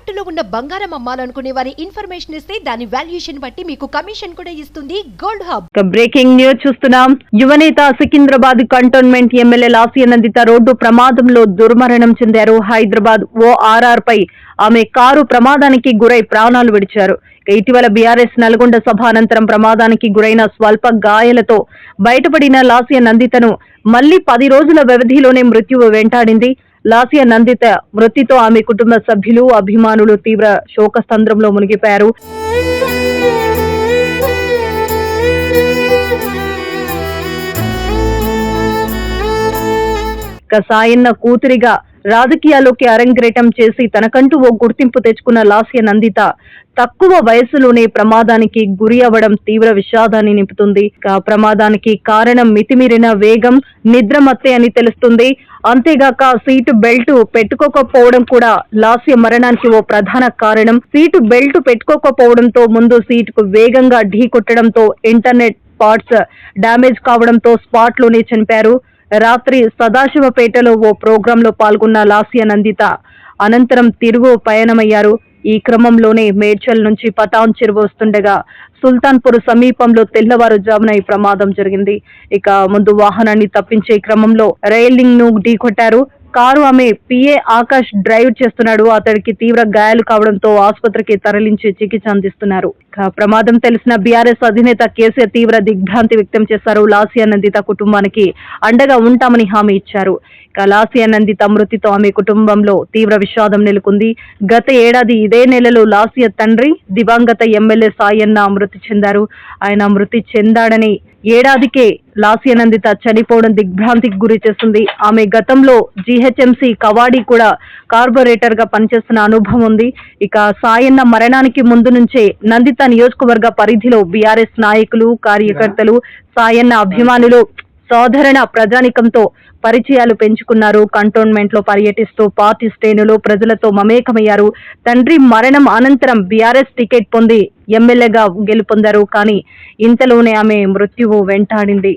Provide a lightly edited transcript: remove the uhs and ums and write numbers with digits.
తాకట్టులో ఉన్న బంగారం అమ్మాలనుకునే వారి ఇన్ఫర్మేషన్ ఇస్తే దాని వాల్యుయేషన్ బట్టి మీకు కమిషన్ కూడా ఇస్తుంది గోల్డ్ హబ్. బ్రేకింగ్ న్యూస్ చూస్తున్నాం. యువనేత Secunderabad cantonment MLA Lasya Nanditha road ప్రమాదంలో దుర్మరణం చెందారు. హైదరాబాద్ ఓఆర్ఆర్ పై ఆమె కారు ప్రమాదానికి గురై ప్రాణాలు విడిచారు. ఇటీవల బీఆర్ఎస్ నల్గొండ సభ అనంతరం ప్రమాదానికి గురైన స్వల్ప గాయాలతో బయటపడిన లాస్య నందితను మళ్లీ 10 రోజుల వ్యవధిలోనే మృత్యువు వెంటాడింది. లాస్య నందిత మృతితో ఆమె కుటుంబ సభ్యులు, అభిమానులు తీవ్ర శోకసంద్రంలో మునిగిపోయారు. సాయన్న కూతురిగా రాజకీయాల్లోకి అరంగేటం చేసి తనకంటూ ఓ గుర్తింపు తెచ్చుకున్న లాస్య నందిత తక్కువ వయసులోనే ప్రమాదానికి గురి అవ్వడం తీవ్ర విషాదాన్ని నింపుతుంది. ప్రమాదానికి కారణం మితిమీరిన వేగం, నిద్రమత్తే అని తెలుస్తుంది. అంతేగాక సీటు బెల్ట్ పెట్టుకోకపోవడం కూడా లాస్య మరణానికి ఓ ప్రధాన కారణం. సీటు బెల్ట్ పెట్టుకోకపోవడంతో ముందు సీటుకు వేగంగా ఢీ కొట్టడంతో ఇంటర్నెట్ పార్ట్స్ డ్యామేజ్ కావడంతో స్పాట్ లోనే చనిపారు. రాత్రి సదాశివపేటలో ఓ ప్రోగ్రాంలో పాల్గొన్న లాస్య నందిత అనంతరం తిరుగు పయనమయ్యారు. ఈ క్రమంలోనే మేడ్చల్ నుంచి పటాన్ చెరువు వస్తుండగా సుల్తాన్పూర్ సమీపంలో తెల్లవారుజామున ఈ ప్రమాదం జరిగింది. ఇక ముందు వాహనాన్ని తప్పించే క్రమంలో రైలింగ్ ను ఢీకొట్టారు. కారు ఆమె పిఏ ఆకాష్ డ్రైవ్ చేస్తున్నాడు. అతడికి తీవ్ర గాయాలు కావడంతో ఆసుపత్రికి తరలించి చికిత్స అందిస్తున్నారు. ప్రమాదం తెలిసిన బీఆర్ఎస్ అధినేత కేసీఆర్ తీవ్ర దిగ్భ్రాంతి వ్యక్తం చేశారు. లాస్య నందిత కుటుంబానికి అండగా ఉంటామని హామీ ఇచ్చారు. లాస్య నందిత మృతితో ఆమె కుటుంబంలో తీవ్ర విషాదం నెలకొంది. గత ఏడాది ఇదే నెలలో లాస్య తండ్రి దివంగత ఎమ్మెల్యే సాయన్న మృతి చెందారు. ఆయన మృతి చెందాడని ఏడాదికే లాస్య నందిత చనిపోవడం దిగ్భ్రాంతికి గురి చేస్తుంది. ఆమె గతంలో జీహెచ్ఎంసీ కవాడి కూడా కార్పొరేటర్ గా పనిచేస్తున్న అనుభవం ఉంది. ఇక సాయన్న మరణానికి ముందు నుంచే నందిత నియోజకవర్గ పరిధిలో బీఆర్ఎస్ నాయకులు, కార్యకర్తలు, సాయన్న అభిమానులు, సాధారణ ప్రజానికంతో పరిచయాలు పెంచుకున్నారు. కంటోన్మెంట్ లో పర్యటిస్తూ పార్టీ శ్రేణులు ప్రజలతో మమేకమయ్యారు. తండ్రి మరణం అనంతరం బీఆర్ఎస్ టికెట్ పొంది ఎమ్మెల్యేగా గెలుపొందారు. కానీ ఇంతలోనే ఆమె మృత్యువు వెంటాడింది.